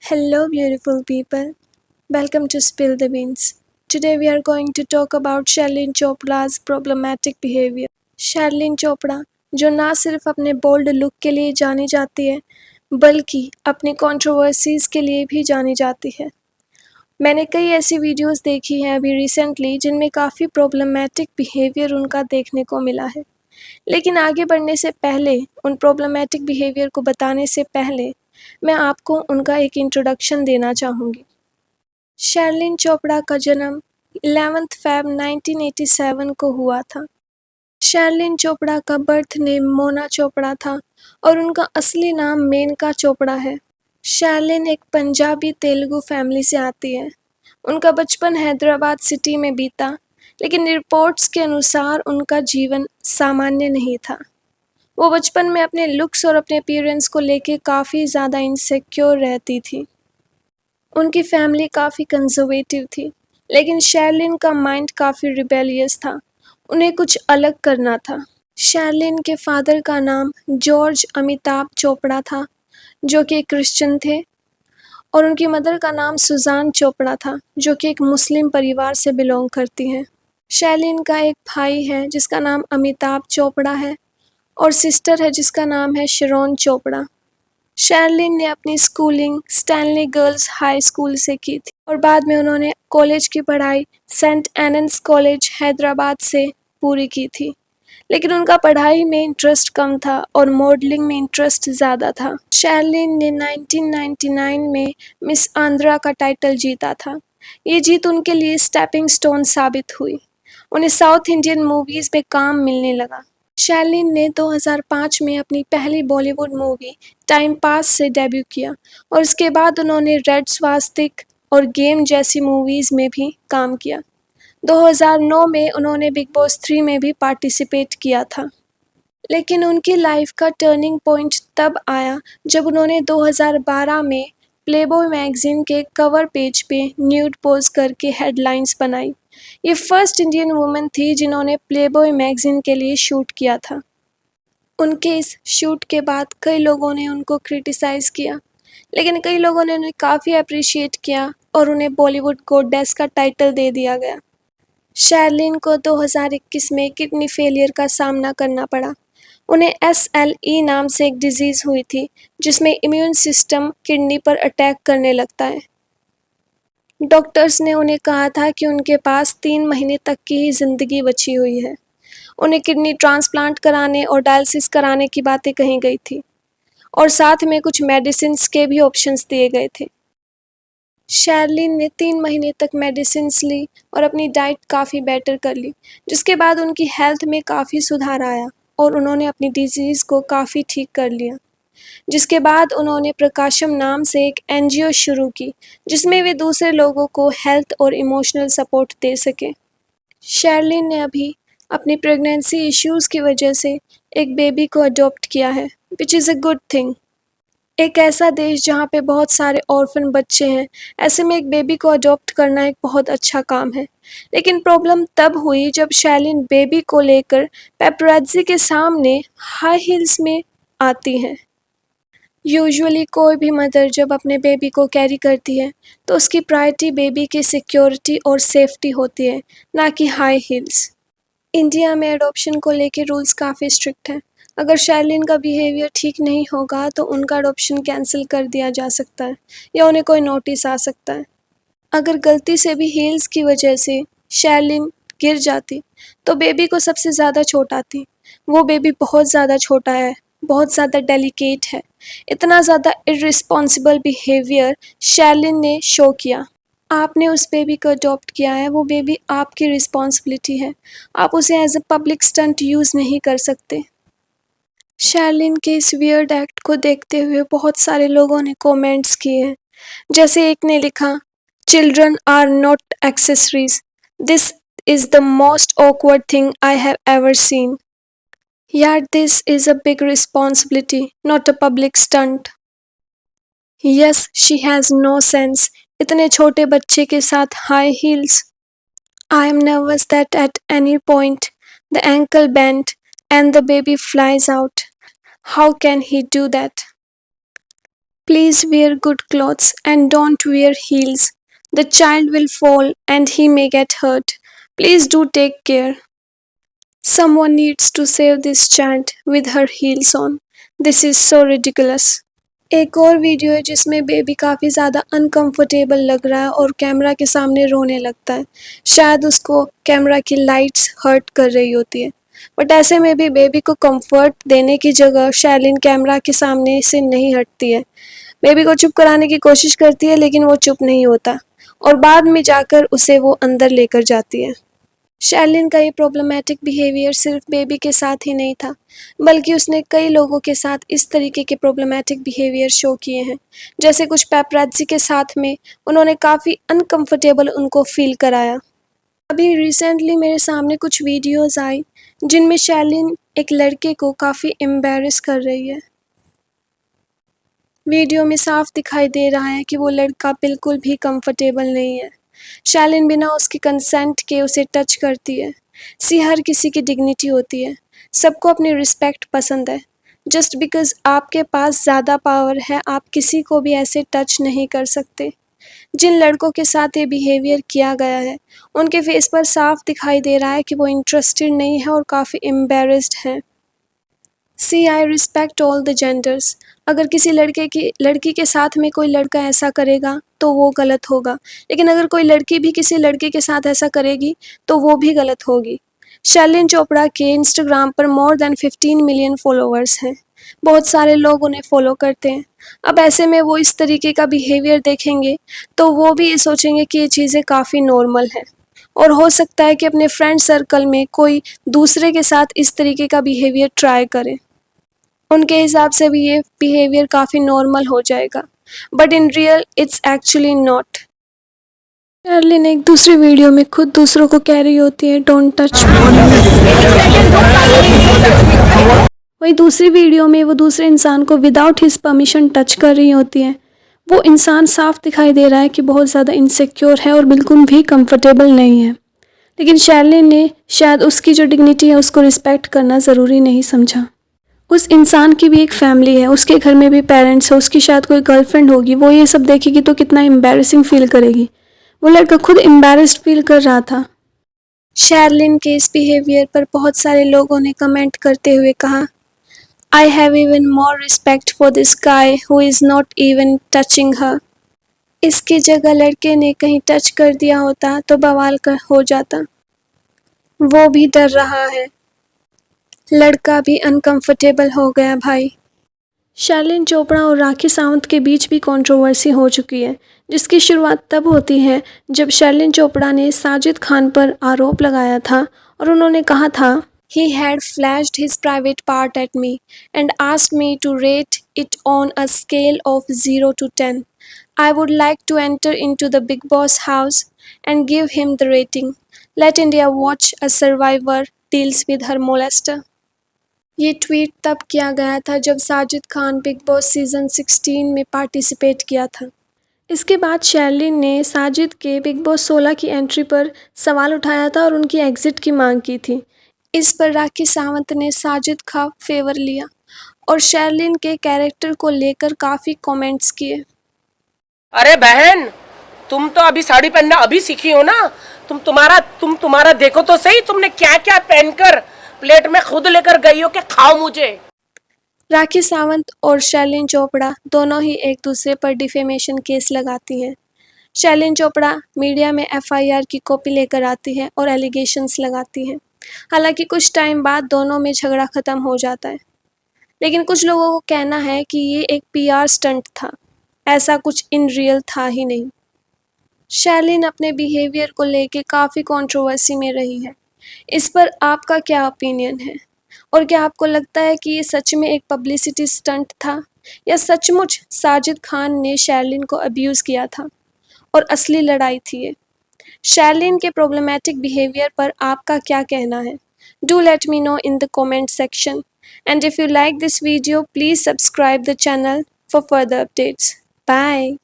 Hello, beautiful people. Welcome to Spill the Beans. Today, we are going to talk about Sharlene Chopra's problematic behavior. Sharlene Chopra, जो ना सिर्फ अपने bold look के लिए जानी जाती है, बल्कि अपनी कंट्रोवर्सीज के लिए भी जानी जाती है। मैंने कई ऐसी वीडियोस देखी हैं अभी रिसेंटली जिनमें काफ़ी प्रॉब्लमैटिक बिहेवियर उनका देखने को मिला है। लेकिन आगे बढ़ने से पहले, उन प्रॉब्लमैटिक बिहेवियर को बताने से पहले, मैं आपको उनका एक इंट्रोडक्शन देना चाहूँगी। शर्लिन चोपड़ा का जन्म 11 फ़रवरी 1987 को हुआ था। शर्लिन चोपड़ा का बर्थ नेम मोना चोपड़ा था और उनका असली नाम मेनका चोपड़ा है। शर्लिन एक पंजाबी तेलुगु फैमिली से आती है। उनका बचपन हैदराबाद सिटी में बीता, लेकिन रिपोर्ट्स के अनुसार उनका जीवन सामान्य नहीं था। वो बचपन में अपने लुक्स और अपने अपीयरेंस को लेके काफ़ी ज़्यादा इनसिक्योर रहती थी। उनकी फैमिली काफ़ी कंजर्वेटिव थी, लेकिन शर्लिन का माइंड काफ़ी रिबेलियस था। उन्हें कुछ अलग करना था। शर्लिन के फादर का नाम जॉर्ज अमिताभ चोपड़ा था, जो कि एक क्रिश्चियन थे, और उनकी मदर का नाम सुजान चोपड़ा था, जो कि एक मुस्लिम परिवार से बिलोंग करती हैं। शर्लिन का एक भाई है जिसका नाम अमिताभ चोपड़ा है और सिस्टर है जिसका नाम है शरोन चोपड़ा। शर्लिन ने अपनी schooling Stanley girls high school से की थी और बाद में उन्होंने कॉलेज की पढ़ाई सेंट एनन्स कॉलेज हैदराबाद से पूरी की थी। लेकिन उनका पढ़ाई में इंटरेस्ट कम था और मॉडलिंग में इंटरेस्ट ज़्यादा था। शर्लिन ने 1999 में मिस आंध्रा का टाइटल जीता था। ये जीत उनके लिए स्टेपिंग स्टोन साबित हुई। उन्हें साउथ इंडियन मूवीज़ में काम मिलने लगा। शर्लिन ने 2005 में अपनी पहली बॉलीवुड मूवी टाइम पास से डेब्यू किया और इसके बाद उन्होंने रेड स्वास्तिक और गेम जैसी मूवीज़ में भी काम किया। 2009 में उन्होंने बिग बॉस 3 में भी पार्टिसिपेट किया था। लेकिन उनकी लाइफ का टर्निंग पॉइंट तब आया जब उन्होंने 2012 में प्लेबॉय मैगजीन के कवर पेज पे न्यूड पोज करके हेडलाइंस बनाई। ये फर्स्ट इंडियन वुमेन थी जिन्होंने प्लेबॉय मैगजीन के लिए शूट किया था। उनके इस शूट के बाद कई लोगों ने उनको क्रिटिसाइज़ किया, लेकिन कई लोगों ने उन्हें काफ़ी अप्रिशिएट किया और उन्हें बॉलीवुड गॉडेस का टाइटल दे दिया गया। शर्लिन को 2021 में किडनी फेलियर का सामना करना पड़ा। उन्हें SLE नाम से एक डिजीज़ हुई थी जिसमें इम्यून सिस्टम किडनी पर अटैक करने लगता है। डॉक्टर्स ने उन्हें कहा था कि उनके पास 3 महीने तक की ही ज़िंदगी बची हुई है। उन्हें किडनी ट्रांसप्लांट कराने और डायलिसिस कराने की बातें कही गई थी और साथ में कुछ मेडिसिन्स के भी ऑप्शंस दिए गए थे। शर्लिन ने 3 महीने तक मेडिसिन्स ली और अपनी डाइट काफ़ी बेटर कर ली, जिसके बाद उनकी हेल्थ में काफ़ी सुधार आया और उन्होंने अपनी डिजीज़ को काफ़ी ठीक कर लिया। जिसके बाद उन्होंने प्रकाशम नाम से एक NGO शुरू की, जिसमें वे दूसरे लोगों को हेल्थ और इमोशनल सपोर्ट दे सकें। शर्लिन ने अभी अपनी प्रेगनेंसी इश्यूज़ की वजह से एक बेबी को अडॉप्ट किया है, which is a good thing. एक ऐसा देश जहाँ पे बहुत सारे ऑर्फन बच्चे हैं, ऐसे में एक बेबी को अडॉप्ट करना एक बहुत अच्छा काम है। लेकिन प्रॉब्लम तब हुई जब शर्लिन बेबी को लेकर पेपराज़ी के सामने हाई हील्स में आती हैं। यूजुअली कोई भी मदर जब अपने बेबी को कैरी करती है तो उसकी प्रायोरिटी बेबी की सिक्योरिटी और सेफ्टी होती है, ना कि हाई हील्स। इंडिया में अडॉप्शन को लेके रूल्स काफ़ी स्ट्रिक्ट हैं। अगर शर्लिन का बिहेवियर ठीक नहीं होगा तो उनका अडॉप्शन कैंसिल कर दिया जा सकता है या उन्हें कोई नोटिस आ सकता है। अगर गलती से भी हील्स की वजह से शर्लिन गिर जाती तो बेबी को सबसे ज़्यादा चोट आती। वो बेबी बहुत ज़्यादा छोटा है, बहुत ज़्यादा डेलिकेट है। इतना ज़्यादा इर्रिस्पॉन्सिबल बिहेवियर शर्लिन ने शो किया। आपने उस बेबी को अडॉप्ट किया है, वो बेबी आपकी रिस्पॉन्सिबिलिटी है। आप उसे as a public stunt use नहीं कर सकते। शर्लिन के इस वियर्ड एक्ट को देखते हुए बहुत सारे लोगों ने कमेंट्स किए हैं। जैसे एक ने लिखा, children are not accessories, this is the most awkward thing I have ever seen. यार, this is a big responsibility, not a public stunt. Yes, she has no sense. इतने छोटे बच्चे के साथ high heels. I am nervous that at any point the ankle bent and the baby flies out. How can he do that? Please wear good clothes and don't wear heels. The child will fall and he may get hurt. Please do take care. Someone needs to save this child with her heels on. This is so ridiculous. एक और video है जिसमें baby काफ़ी ज़्यादा uncomfortable लग रहा है और कैमरा के सामने रोने लगता है। शायद उसको कैमरा की लाइट्स हर्ट कर रही होती है, बट ऐसे में भी बेबी को कंफर्ट देने की जगह शैलिन कैमरा के सामने से नहीं हटती है। बेबी को चुप कराने की कोशिश करती है लेकिन वो चुप नहीं होता और बाद में जाकर उसे वो अंदर लेकर जाती है। शैलिन का ये प्रॉब्लमैटिक बिहेवियर सिर्फ बेबी के साथ ही नहीं था, बल्कि उसने कई लोगों के साथ इस तरीके के प्रॉब्लमैटिक बिहेवियर शो किए हैं। जैसे कुछ पैपराज़ी के साथ में उन्होंने काफ़ी अनकंफर्टेबल उनको फील कराया। अभी रिसेंटली मेरे सामने कुछ वीडियोस आई जिनमें शैलिन एक लड़के को काफ़ी एम्बैरेस कर रही है। वीडियो में साफ दिखाई दे रहा है कि वो लड़का बिल्कुल भी कंफर्टेबल नहीं है। शैलिन बिना उसके कंसेंट के उसे टच करती है। हर किसी की डिग्निटी होती है, सबको अपनी रिस्पेक्ट पसंद है। जस्ट बिकॉज आपके पास ज़्यादा पावर है आप किसी को भी ऐसे टच नहीं कर सकते। जिन लड़कों के साथ ये बिहेवियर किया गया है उनके फेस पर साफ दिखाई दे रहा है कि वो इंटरेस्टेड नहीं है और काफ़ी एम्बैरेस्ड हैं। I respect all the genders. अगर किसी लड़की के साथ में कोई लड़का ऐसा करेगा तो वो गलत होगा, लेकिन अगर कोई लड़की भी किसी लड़के के साथ ऐसा करेगी तो वो भी गलत होगी। शैलिन चोपड़ा के इंस्टाग्राम पर मोर देन 15 मिलियन फॉलोअर्स हैं। बहुत सारे लोग उन्हें फॉलो करते हैं। अब ऐसे में वो इस तरीके का बिहेवियर देखेंगे तो वो भी ये सोचेंगे कि ये चीज़ें काफ़ी नॉर्मल है और हो सकता है कि अपने फ्रेंड सर्कल में कोई दूसरे के साथ इस तरीके का बिहेवियर ट्राई करे। उनके हिसाब से भी ये बिहेवियर काफ़ी नॉर्मल हो जाएगा, but in real it's actually not. Sherlyn एक दूसरी वीडियो में खुद दूसरों को कह रही होती है डोंट टच मी। वही दूसरी वीडियो में वो दूसरे इंसान को विदाउट हिज परमिशन टच कर रही होती है। वो इंसान साफ दिखाई दे रहा है कि बहुत ज़्यादा इनसिक्योर है और बिल्कुल भी कंफर्टेबल नहीं है, लेकिन शर्लिन ने शायद उसकी जो डिग्निटी है उसको रिस्पेक्ट करना ज़रूरी नहीं समझा। उस इंसान की भी एक फैमिली है, उसके घर में भी पेरेंट्स है, उसकी शायद कोई गर्लफ्रेंड होगी। वो ये सब देखेगी तो कितना एम्बैरेसिंग फील करेगी। वो लड़का खुद एम्बैरेस्ड फील कर रहा था। शर्लिन के इस बिहेवियर पर बहुत सारे लोगों ने कमेंट करते हुए कहा, I have even more respect for this guy who is not even touching her. इसकी जगह लड़के ने कहीं टच कर दिया होता तो बवाल हो जाता। वो भी डर रहा है। लड़का भी अनकंफर्टेबल हो गया भाई। शैलिन चोपड़ा और राखी सावंत के बीच भी कंट्रोवर्सी हो चुकी है, जिसकी शुरुआत तब होती है जब शैलिन चोपड़ा ने साजिद खान पर आरोप लगाया था और उन्होंने कहा था He had flashed his private part at me and asked me to rate it on a scale of 0 to 10. I would like to enter into the Big Boss house and give him the rating. Let India watch a survivor deals with her molester. ये tweet तब किया गया था जब Sajid Khan big boss season 16 में participate किया था। इसके बाद शैलिन ने साजिद के बिग बॉस 16 की एंट्री पर सवाल उठाया था और उनकी एग्ज़िट की मांग की थी। इस पर राखी सावंत ने साजिद का फेवर लिया और शैलिन के कैरेक्टर को लेकर काफ़ी कमेंट्स किए। अरे बहन, तुम तो अभी साड़ी पहनना अभी सीखी हो ना। तुम्हारा देखो तो सही, तुमने क्या क्या पहनकर प्लेट में खुद लेकर गई हो कि खाओ मुझे। राखी सावंत और शैलिन चोपड़ा दोनों ही एक दूसरे पर डिफेमेशन केस लगाती हैं। शैलिन चोपड़ा मीडिया में एफआईआर की कॉपी लेकर आती है और एलिगेशंस लगाती हैं। हालांकि कुछ टाइम बाद दोनों में झगड़ा ख़त्म हो जाता है, लेकिन कुछ लोगों को कहना है कि ये एक पीआर स्टंट था, ऐसा कुछ इन रियल था ही नहीं। शैलिन अपने बिहेवियर को लेके काफ़ी कंट्रोवर्सी में रही है। इस पर आपका क्या ओपिनियन है और क्या आपको लगता है कि ये सच में एक पब्लिसिटी स्टंट था या सचमुच साजिद खान ने शैलिन को अब्यूज़ किया था और असली लड़ाई थी ये? शैलिन के प्रॉब्लमैटिक बिहेवियर पर आपका क्या कहना है? Do let me know in the comment section, and if you like this video please subscribe the channel for further updates. Bye.